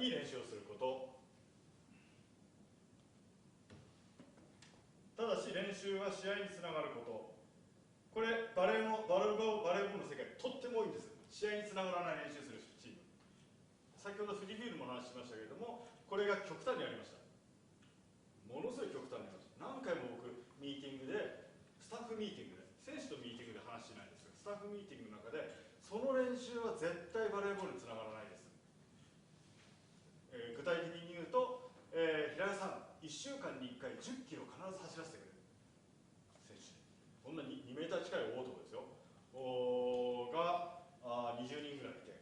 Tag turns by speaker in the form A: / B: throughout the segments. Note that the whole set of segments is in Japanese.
A: いい練習をすること。ただし練習は試合につながること。これバレーボールの世界とっても多いんです。試合につながらない練習するチーム。先ほどフリーフィールも話しましたけれども、これが極端にありました。ものすごい極端にありました。何回も僕ミーティングで、スタッフミーティングで、選手とミーティングで話してないんですが、スタッフミーティングの中でその練習は絶対バレーボールにつながらないです。具体的に言うと、平井さん1週間に1回10キロ必ず走らせてくれる選手、こんなに2メーター近い大男ですよが20人ぐらいいて、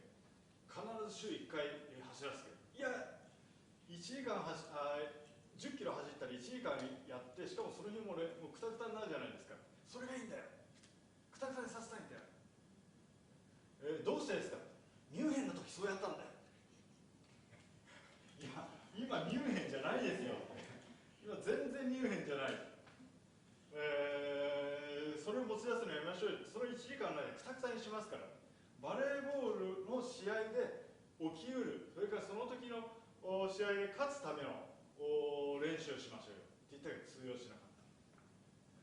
A: 必ず週1回走らせてくれる。いや1時間10キロ走ったり1時間やって、しかもその日も俺もうクタクタになるじゃないですか。それがいいんだよ、クタクタにさせたいんだよ。どうしてですか。ミュンヘンの時そうやったんだよ。いや今ミュンヘンじゃないですよ。今全然ミュンヘンじゃない。それを持ち出すのやめましょうよ。その1時間内でクタクタにしますから。バレーボールの試合で起きうる、それからその時の試合で勝つための練習をしましょうよって言ったけど通用しなかっ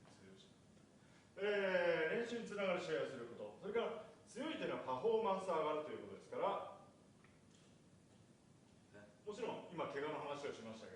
A: た。通用しなかった。練習につながる試合をすること、それから強いというのはパフォーマンス上がるということですから、もちろん今怪我の話をしました